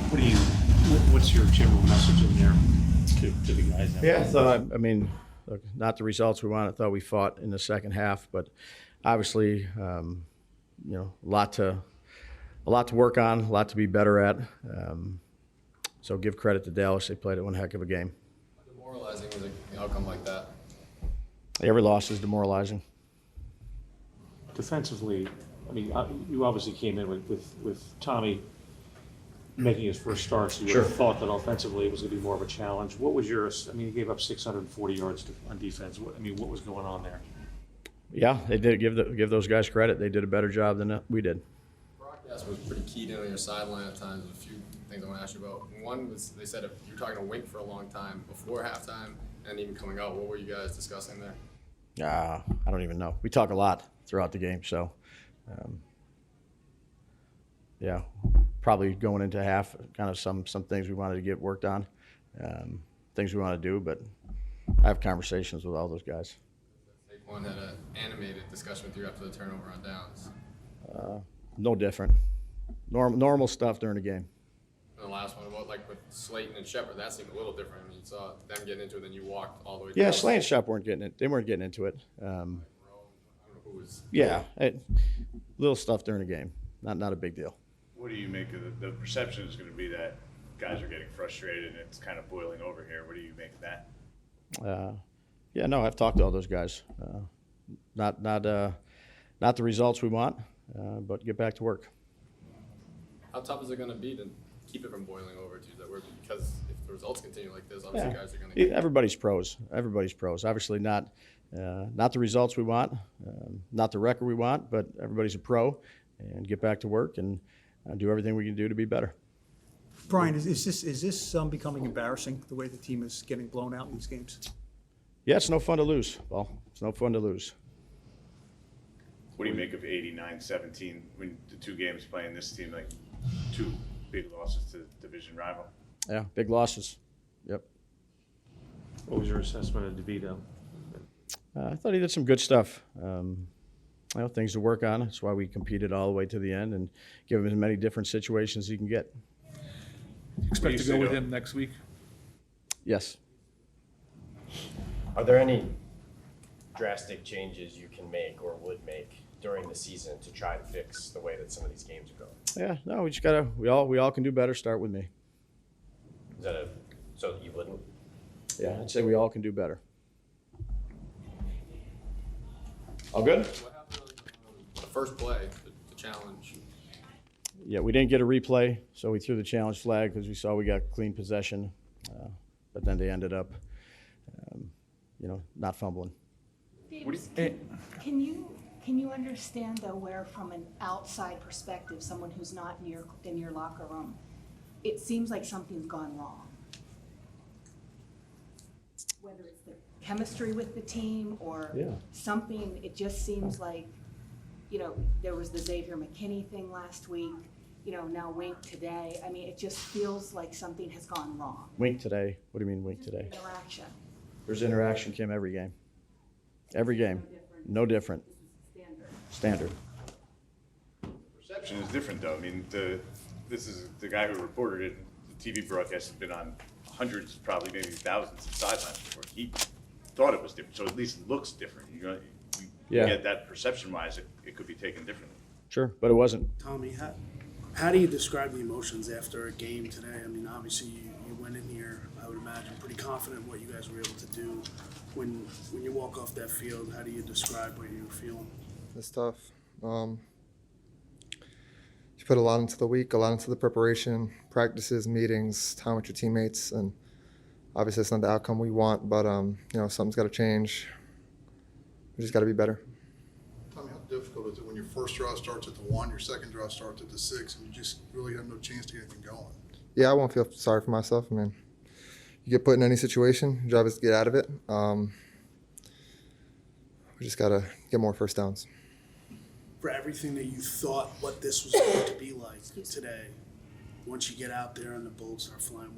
What's your general message in there to the guys? Yeah, I mean, look, not the results we wanted. I thought we fought in the second half, but obviously, a lot to work on, a lot to be better at. So give credit to Dallas; they played one heck of a game. Demoralizing is an outcome like that. Every loss is demoralizing. Defensively, I mean, you obviously came in with Tommy making his first start, so you would have thought that offensively it was going to be more of a challenge. What was yours? I mean, he gave up 640 yards on defense. What was going on there? Yeah, they did give those guys credit. They did a better job than we did. Broadcast was pretty keyed in on your sideline at times. There's a few things I want to ask you about. One was they said you were talking to Wink for a long time before halftime and even coming out. What were you guys discussing there? I don't even know. We talk a lot throughout the game, so yeah, probably going into half, kind of some things we wanted to get worked on, things we want to do, but I have conversations with all those guys. Saquon had an animated discussion with you after the turnover on downs. No different. Normal stuff during the game. And the last one, about like with Slayton and Shepard, that seemed a little different. I mean, you saw them getting into it, then you walked all the way. Yeah, Slayton and Shepard weren't getting it. They weren't getting into it. I don't know who was. Yeah, little stuff during the game. Not a big deal. What do you make of the perception is going to be that guys are getting frustrated and it's kind of boiling over here? What do you make of that? Yeah, no, I've talked to all those guys. Not the results we want, but get back to work. How tough is it going to be to keep it from boiling over to that? Because if the results continue like this, obviously guys are going to. Everybody's pros. Everybody's pros. Obviously not the results we want, not the record we want, but everybody's a pro, and get back to work and do everything we can do to be better. Brian, is this becoming embarrassing, the way the team is getting blown out in these games? Yeah, it's no fun to lose. Well, it's no fun to lose. What do you make of 89-17 when the two games playing this team, like two big losses to the division rival? Yeah, big losses. Yep. What was your assessment of DeVito? I thought he did some good stuff. Things to work on. That's why we competed all the way to the end and give him as many different situations he can get. Expect to go with him next week? Yes. Are there any drastic changes you can make or would make during the season to try and fix the way that some of these games are going? Yeah, no, we just gotta. We all can do better. Start with me. Is that so you wouldn't? Yeah, I'd say we all can do better. All good? What happened on the first play, the challenge? Yeah, we didn't get a replay, so we threw the challenge flag because we saw we got clean possession, but then they ended up, not fumbling. Can you understand though where from an outside perspective, someone who's not in your locker room, it seems like something's gone wrong? Whether it's the chemistry with the team or something, it just seems like, there was the Xavier McKinney thing last week, now Wink today. I mean, it just feels like something has gone wrong. Wink today? What do you mean wink today? Interaction. There's interaction, Kim, every game. Every game. No different. Standard. Perception is different, though. I mean, this is the guy who reported it. The TV broadcast has been on hundreds, probably maybe thousands of sidelines before. He thought it was different, so at least it looks different. You get that perception-wise, it could be taken differently. Sure, but it wasn't. Tommy, how do you describe the emotions after a game today? I mean, obviously you went in here, I would imagine, pretty confident in what you guys were able to do. When you walk off that field, how do you describe what you were feeling? It's tough. You put a lot into the week, a lot into the preparation, practices, meetings, time with your teammates, and obviously it's not the outcome we want, but something's got to change. We just got to be better. Tommy, how difficult is it when your first drive starts at the 1, your second drive starts at the 6, and you just really have no chance to get anything going? Yeah, I won't feel sorry for myself. I mean, you get put in any situation, your job is to get out of it. We just got to get more first downs. For everything that you thought what this was going to be like today, once you get out there and the bullets start flying,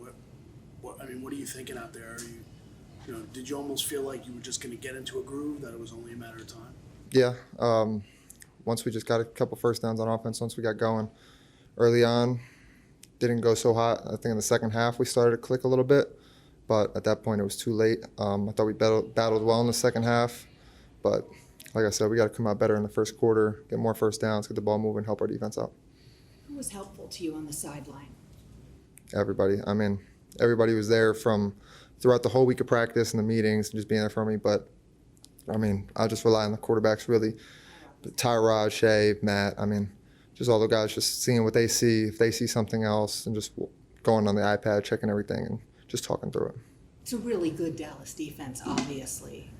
what are you thinking out there? Did you almost feel like you were just going to get into a groove, that it was only a matter of time? Yeah. Once we just got a couple first downs on offense, once we got going early on, didn't go so hot. I think in the second half we started to click a little bit, but at that point it was too late. I thought we battled well in the second half, but like I said, we got to come out better in the first quarter, get more first downs, get the ball moving, help our defense out. Who was helpful to you on the sideline? Everybody. I mean, everybody was there from throughout the whole week of practice and the meetings and just being there for me. But, I mean, I just rely on the quarterbacks really. Tyrod, Shea, Matt, I mean, just all the guys just seeing what they see, if they see something else, and just going on the iPad, checking everything, and just talking through it. It's a really good Dallas defense, obviously.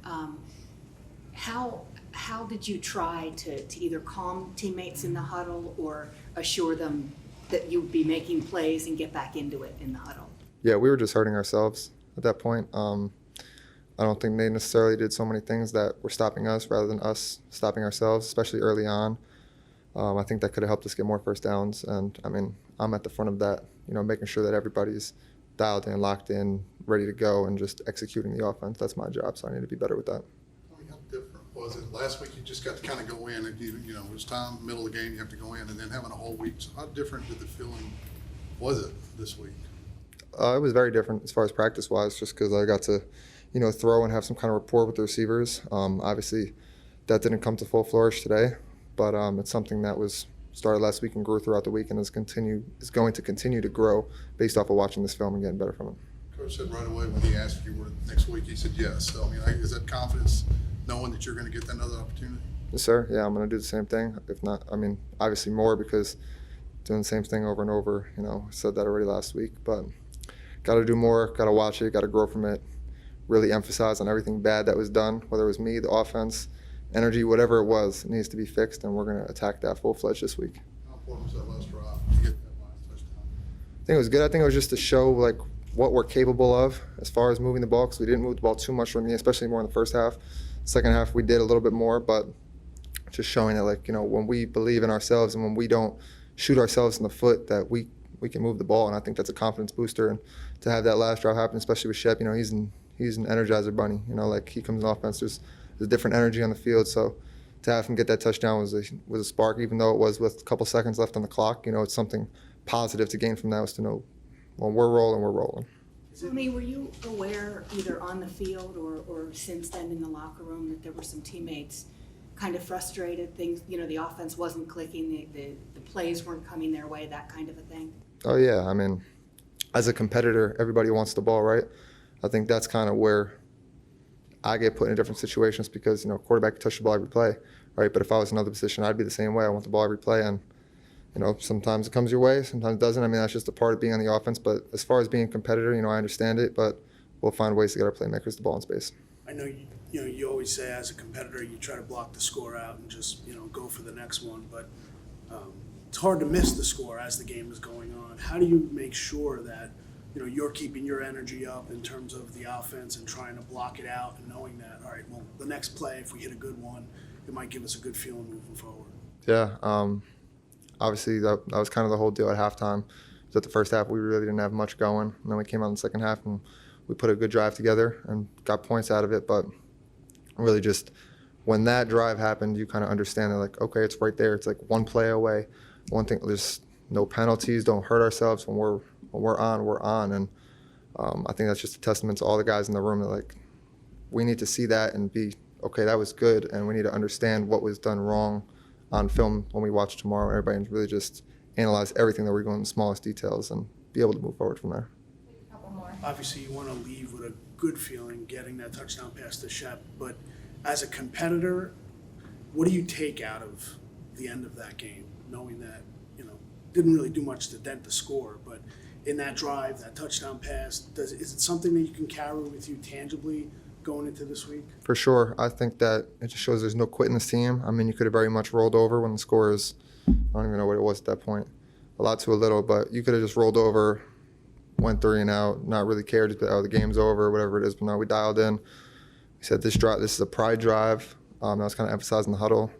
How did you try to either calm teammates in the huddle or assure them that you'd be making plays and get back into it in the huddle? Yeah, we were just hurting ourselves at that point. I don't think they necessarily did so many things that were stopping us rather than us stopping ourselves, especially early on. I think that could have helped us get more first downs. And, I mean, I'm at the front of that, making sure that everybody's dialed in, locked in, ready to go, and just executing the offense. That's my job, so I need to be better with that. How different was it? Last week you just got to kind of go in, and it was time, middle of the game, you have to go in, and then having a whole week. So how different did the feeling was it this week? It was very different as far as practice-wise, just because I got to, throw and have some kind of rapport with the receivers. Obviously, that didn't come to full flourish today, but it's something that was started last week and grew throughout the week and is going to continue to grow based off of watching this film and getting better from it. Coach said right away when he asked if you were next week, he said yes. So, I mean, is that confidence knowing that you're going to get another opportunity? Yes, sir. Yeah, I'm going to do the same thing. If not, I mean, obviously more because doing the same thing over and over, I said that already last week, but got to do more, got to watch it, got to grow from it, really emphasize on everything bad that was done, whether it was me, the offense, energy, whatever it was, it needs to be fixed, and we're going to attack that full-fledged this week. How important was that last drive to get that last touchdown? I think it was good. I think it was just to show what we're capable of as far as moving the ball, because we didn't move the ball too much from me, especially more in the first half. Second half we did a little bit more, but just showing that when we believe in ourselves and when we don't shoot ourselves in the foot, that we can move the ball, and I think that's a confidence booster. And to have that last drive happen, especially with Shep, he's an energizer bunny. He comes in offense, there's a different energy on the field. So to have him get that touchdown was a spark, even though it was with a couple seconds left on the clock. It's something positive to gain from that, was to know when we're rolling, we're rolling. Tony, were you aware either on the field or since then in the locker room that there were some teammates kind of frustrated, things, the offense wasn't clicking, the plays weren't coming their way, that kind of a thing? Oh, yeah. I mean, as a competitor, everybody wants the ball, right? I think that's kind of where I get put in different situations because, quarterback can touch the ball every play, right? But if I was in another position, I'd be the same way. I want the ball every play, and, sometimes it comes your way, sometimes it doesn't. I mean, that's just a part of being on the offense. But as far as being a competitor, I understand it, but we'll find ways to get our playmakers the ball in space. I know you always say as a competitor you try to block the score out and just go for the next one, but it's hard to miss the score as the game is going on. How do you make sure that you're keeping your energy up in terms of the offense and trying to block it out and knowing that, all right, well, the next play, if we hit a good one, it might give us a good feeling moving forward? Yeah, obviously that was kind of the whole deal at halftime. At the first half, we really didn't have much going, and then we came out in the second half and we put a good drive together and got points out of it. But really, just when that drive happened, you kind of understand that, okay, it's right there. It's one play away. One thing, there's no penalties. Don't hurt ourselves. When we're on, we're on. And I think that's just a testament to all the guys in the room that we need to see that and be, okay, that was good, and we need to understand what was done wrong on film when we watch tomorrow. Everybody really just analyze everything that we're doing in the smallest details and be able to move forward from there. Obviously, you want to leave with a good feeling getting that touchdown pass to Shep, but as a competitor, what do you take out of the end of that game, knowing that, didn't really do much to dent the score, but in that drive, that touchdown pass, is it something that you can carry with you tangibly going into this week? For sure. I think that it just shows there's no quitting this team. I mean, you could have very much rolled over when the score is, I don't even know what it was at that point, a lot to a little, but you could have just rolled over, went 3 and out, not really cared, just, the game's over, whatever it is. But no, we dialed in. We said this is a pride drive. That was kind of emphasizing the huddle,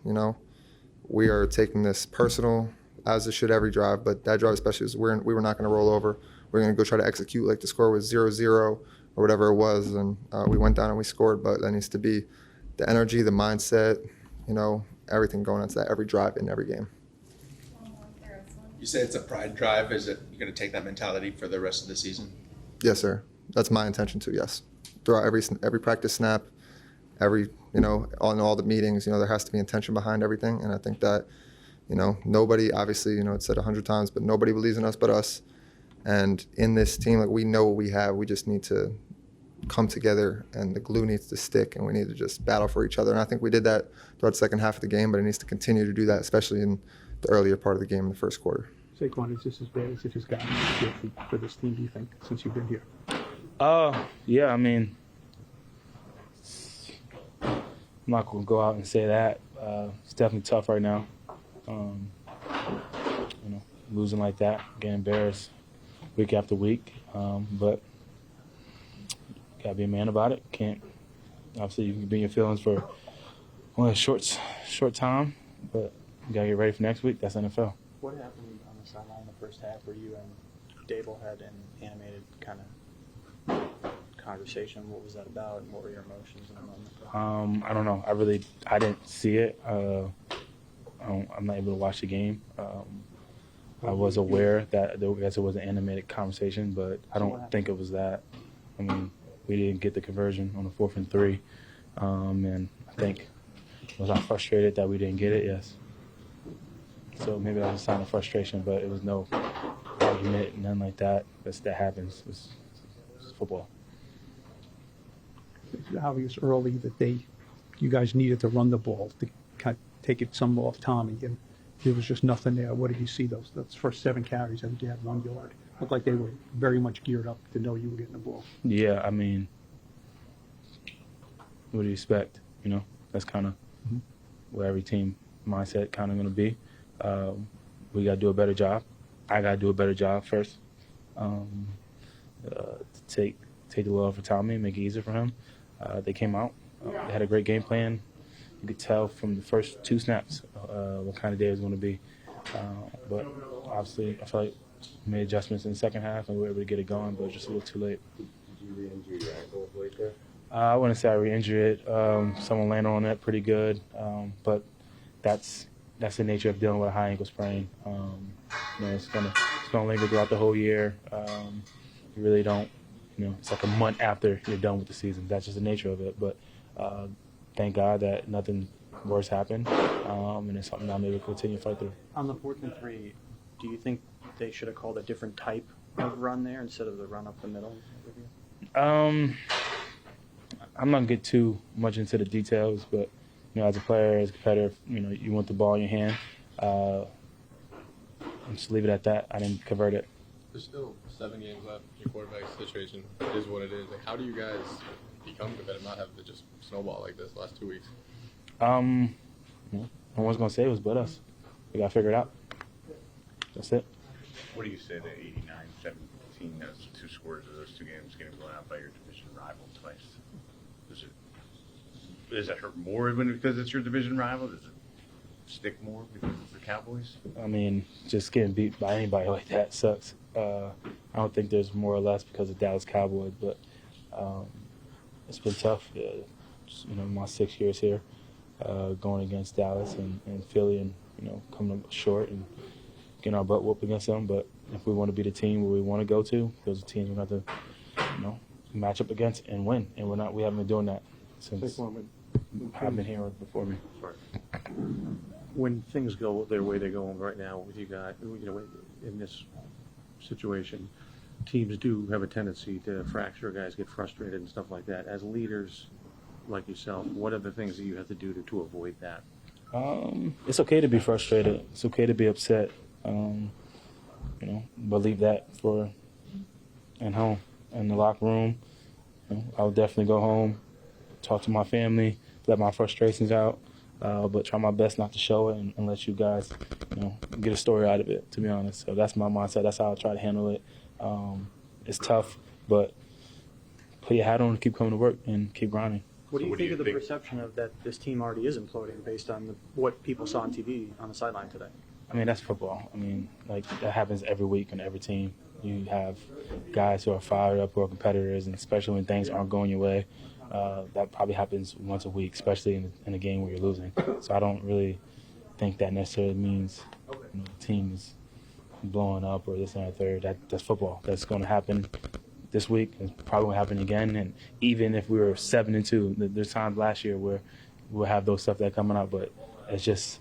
We are taking this personal, as it should every drive, but that drive especially is we were not going to roll over. We're going to go try to execute the score was 0-0 or whatever it was, and we went down and we scored. But that needs to be the energy, the mindset, everything going into that every drive in every game. You say it's a pride drive. Is it you're going to take that mentality for the rest of the season? Yes, sir. That's my intention to. Yes, throughout every practice snap, on all the meetings, there has to be intention behind everything, and I think that, nobody, obviously, it's said 100 times, but nobody believes in us but us. And in this team, we know what we have. We just need to come together, and the glue needs to stick, and we need to just battle for each other. And I think we did that throughout the second half of the game, but it needs to continue to do that, especially in the earlier part of the game in the first quarter. Saquon, is this as bad as it has gotten for this team, do you think, since you've been here? Yeah, I mean, I'm not going to go out and say that. It's definitely tough right now. Losing like that, getting embarrassed week after week. But got to be a man about it. Obviously, you can be in your feelings for only a short time, but you got to get ready for next week. That's NFL. What happened on the sideline in the first half where you and Daboll had an animated kind of conversation? What was that about, and what were your emotions in the moment? I don't know. I didn't see it. I'm not able to watch the game. I was aware that I guess it was an animated conversation, but I don't think it was that. I mean, we didn't get the conversion on the 4th and 3, and I think was I frustrated that we didn't get it? Yes. So maybe that was a sign of frustration, but it was no argument, nothing like that. That happens. It's football. It's obvious early that you guys needed to run the ball to kind of take it some off Tommy, and there was just nothing there. What did you see those first 7 carries? I think you had 1 yard. Looked like they were very much geared up to know you were getting the ball. Yeah, I mean, what do you expect? That's kind of where every team mindset kind of going to be. We got to do a better job. I got to do a better job first. To take the load off for Tommy and make it easier for him. They came out. They had a great game plan. You could tell from the first 2 snaps what kind of day it was going to be. But obviously, I feel like we made adjustments in the second half and we were able to get it going, but it was just a little too late. Did you re-injure your ankle late there? I wouldn't say I re-injured it. Someone landed on that pretty good, but that's the nature of dealing with a high ankle sprain. It's gonna linger throughout the whole year. You really don't. It's like a month after you're done with the season. That's just the nature of it. But thank God that nothing worse happened, and it's something I'm able to continue to fight through. On the 4th and 3, do you think they should have called a different type of run there instead of the run up the middle? I'm not gonna get too much into the details, but as a player, as a competitor, you want the ball in your hand. I'll just leave it at that. I didn't convert it. There's still 7 games left. Your quarterback situation is what it is. How do you guys become competitive, not have to just snowball like this last 2 weeks? No one's gonna say it was but us. We gotta figure it out. That's it. What do you say to 89-17, those 2 scores of those 2 games getting blown out by your division rival twice? Does it hurt more because it's your division rival? Does it stick more because it's the Cowboys? I mean, just getting beat by anybody like that sucks. I don't think there's more or less because of Dallas Cowboys, but it's been tough. My 6 years here, going against Dallas and Philly, and coming up short and getting our butt whooped against them. But if we want to be the team where we want to go to, those are teams we have to, match up against and win. And we haven't been doing that since I've been here before me. When things go their way they're going right now with you guys, in this situation, teams do have a tendency to fracture, guys get frustrated and stuff like that. As leaders like yourself, what are the things that you have to do to avoid that? It's okay to be frustrated. It's okay to be upset. But leave that for at home, in the locker room. I'll definitely go home, talk to my family, let my frustrations out, but try my best not to show it and let you guys, get a story out of it, to be honest. So that's my mindset. That's how I try to handle it. It's tough, but put your hat on and keep coming to work and keep grinding. What do you think of the perception of that this team already is imploding based on what people saw on TV on the sideline today? I mean, that's football. I mean, that happens every week on every team. You have guys who are fired up, who are competitors, and especially when things aren't going your way, that probably happens once a week, especially in a game where you're losing. So I don't really think that necessarily means the team is blowing up or this and that third. That's football. That's going to happen this week. It's probably going to happen again. And even if we were 7-2, there's times last year where we'll have those stuff that coming up, but it's just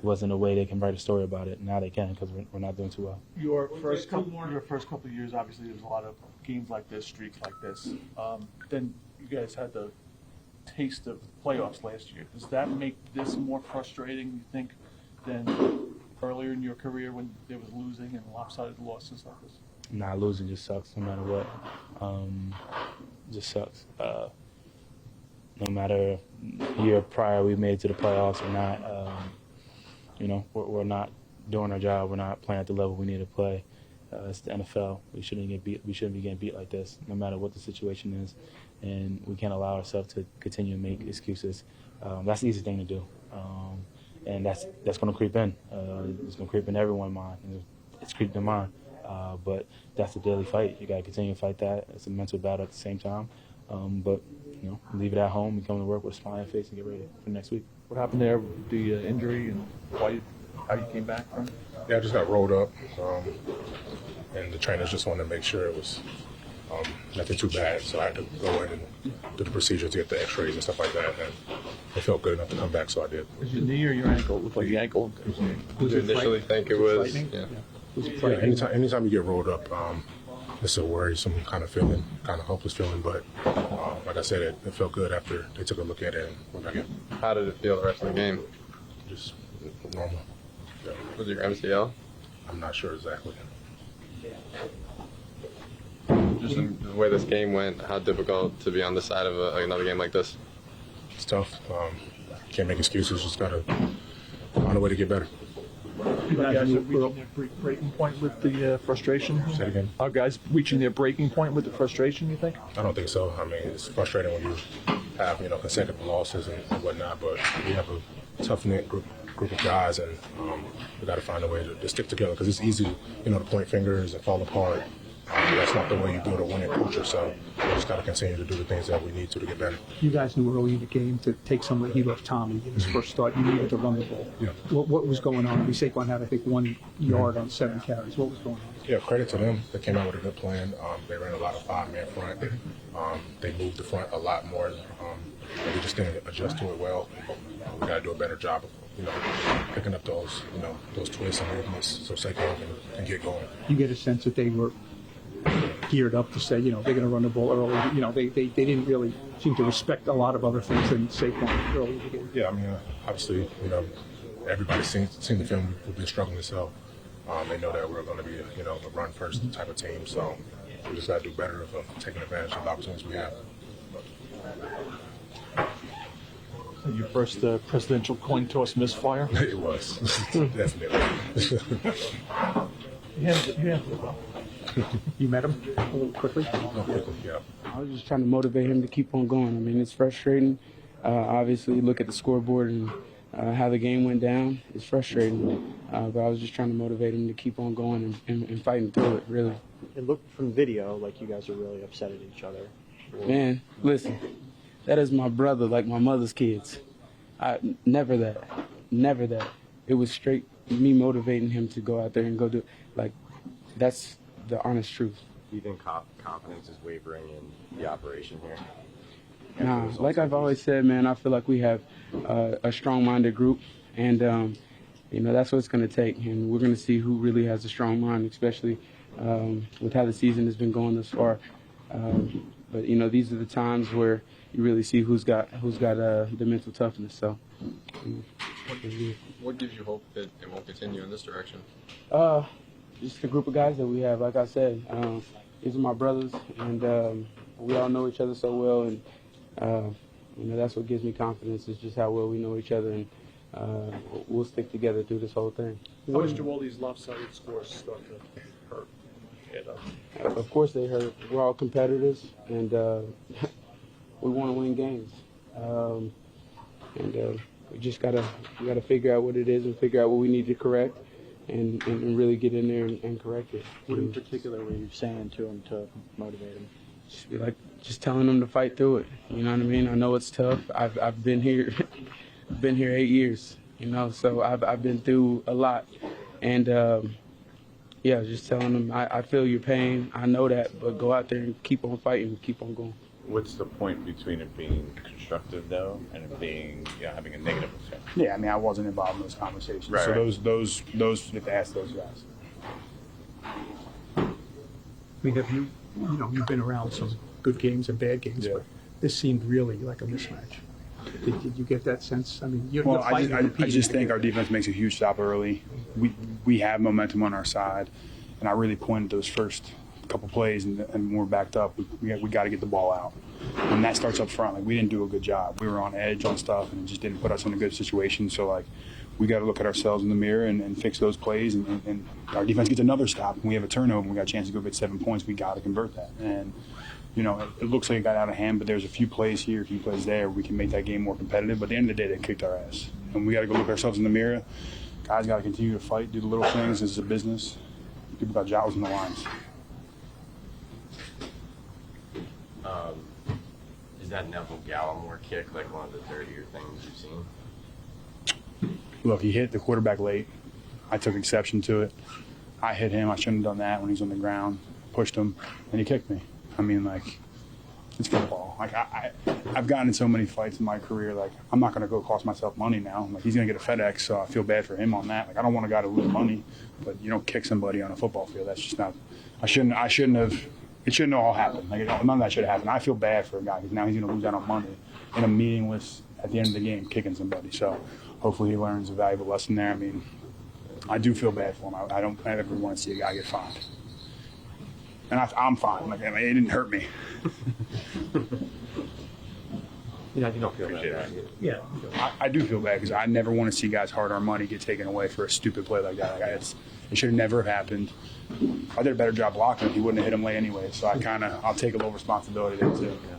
wasn't a way they can write a story about it. Now they can because we're not doing too well. Your first couple of years, obviously, there's a lot of games like this, streaks like this. Then you guys had the taste of playoffs last year. Does that make this more frustrating, you think, than earlier in your career when there was losing and lopsided losses like this? Nah, losing just sucks no matter what. Just sucks. No matter year prior we made it to the playoffs or not, we're not doing our job. We're not playing at the level we need to play. It's the NFL. We shouldn't get beat. We shouldn't be getting beat like this, no matter what the situation is. And we can't allow ourselves to continue to make excuses. That's the easy thing to do, and that's going to creep in. It's going to creep in everyone's mind. It's creeped in mine. But that's the daily fight. You got to continue to fight that. It's a mental battle at the same time. But leave it at home. You come to work with a smile on your face and get ready for next week. What happened there with the injury and how you came back from it? Yeah, I just got rolled up, and the trainers just wanted to make sure it was nothing too bad. So I had to go in and do the procedure to get the X-rays and stuff like that. And it felt good enough to come back, so I did. Was your knee or your ankle? It looked like the ankle. Did you initially think it was? Yeah. Yeah, anytime you get rolled up, it's a worrisome kind of feeling, kind of hopeless feeling. But like I said, it felt good after they took a look at it and went back in. How did it feel the rest of the game? Just normal. Yeah. Was it your MCL? I'm not sure exactly. Just the way this game went, how difficult to be on the side of another game like this? It's tough. Can't make excuses. Just gotta find a way to get better. You guys are reaching their breaking point with the frustration? Say it again. Are guys reaching their breaking point with the frustration, you think? I don't think so. I mean, it's frustrating when you have, consecutive losses and whatnot, but we have a tough-knit group of guys, and we got to find a way to stick together because it's easy, to point fingers and fall apart. That's not the way you do it or win a culture, so we just got to continue to do the things that we need to get better. You guys knew early in the game to take some of the heat off Tommy in his first start. You needed to run the ball. Yeah. What was going on? Saquon had, I think, 1 yard on 7 carries. What was going on? Yeah, credit to them. They came out with a good plan. They ran a lot of 5-man front. They moved the front a lot more. And we just didn't adjust to it well. We got to do a better job of picking up those twists and movements so Saquon can get going. You get a sense that they were geared up to say, they're going to run the ball early. They didn't really seem to respect a lot of other things than Saquon early in the game. Yeah, I mean, obviously, everybody's seen the film. We've been struggling, so they know that we're going to be, a run-first type of team. So we just got to do better of taking advantage of the opportunities we have. Your first presidential coin toss misfire? It was, definitely. You met him a little quickly? Yeah. I was just trying to motivate him to keep on going. I mean, it's frustrating. Obviously, you look at the scoreboard and how the game went down. It's frustrating. But I was just trying to motivate him to keep on going and fighting through it, really. It looked from video like you guys are really upset at each other. Man, listen, that is my brother, like my mother's kids. Never that. It was straight me motivating him to go out there and go do it. Like, that's the honest truth. Do you think confidence is wavering in the operation here? Nah, like I've always said, man, I feel like we have a strong-minded group, and that's what it's going to take. And we're going to see who really has a strong mind, especially with how the season has been going thus far. But these are the times where you really see who's got the mental toughness. So, What gives you hope that it won't continue in this direction? Just the group of guys that we have. Like I said, these are my brothers, and we all know each other so well, and that's what gives me confidence. Is just how well we know each other, and we'll stick together through this whole thing. How much do all these lopsided scores start to hurt? Of course they hurt. We're all competitors, and we want to win games. We just gotta figure out what it is and figure out what we need to correct, and really get in there and correct it. What in particular were you saying to him to motivate him? Just telling him to fight through it. You know what I mean? I know it's tough. I've been here, 8 years. So I've been through a lot, and Yeah, I was just telling them, I feel your pain. I know that, but go out there and keep on fighting, keep on going. What's the point between it being constructive though and it being, having a negative effect? Yeah, I mean, I wasn't involved in those conversations. Right, so right. those you have to ask those guys. I mean, have you, you've been around some good games and bad games, but this seemed really like a mismatch. Did you get that sense? I mean, you're fighting and I competing just think together. our defense makes a huge stop early. We have momentum on our side, and I really pointed those first couple plays, and when we're backed up, we got to get the ball out, and that starts up front. Like, we didn't do a good job. We were on edge on stuff, and it just didn't put us in a good situation. So like, we got to look at ourselves in the mirror and fix those plays. And our defense gets another stop, and we have a turnover, and we got a chance to go get 7 points. We got to convert that. And it looks like it got out of hand, but there's a few plays here, a few plays there. We can make that game more competitive. But at the end of the day, they kicked our ass, and we got to go look at ourselves in the mirror. Guys got to continue to fight, do the little things. This is a business. People got jobs in the lines. Is that Neville Gallimore kick like one of the dirtier things you've seen? Look, he hit the quarterback late. I took exception to it. I hit him. I shouldn't have done that when he's on the ground. Pushed him, and he kicked me. I mean, like, it's football. Like, I've gotten in so many fights in my career. Like, I'm not going to go cost myself money now. Like, he's going to get a FedEx, so I feel bad for him on that. Like, I don't want a guy to lose money, but you don't kick somebody on a football field. That's just not. I shouldn't have. It shouldn't have all happened. Like, none of that should have happened. I feel bad for a guy because now he's going to lose out on money in a meaningless, at the end of the game, kicking somebody. So hopefully he learns a valuable lesson there. I mean, I do feel bad for him. I don't ever want to see a guy get fined. And I'm fine. Like, I mean, it didn't hurt me. You don't feel bad. Yeah. I do feel bad because I never want to see guys hard-earned money get taken away for a stupid play like that. Like, it should have never have happened. I did a better job blocking if he wouldn't have hit him late anyway. So I'll take a little responsibility there too. Yeah.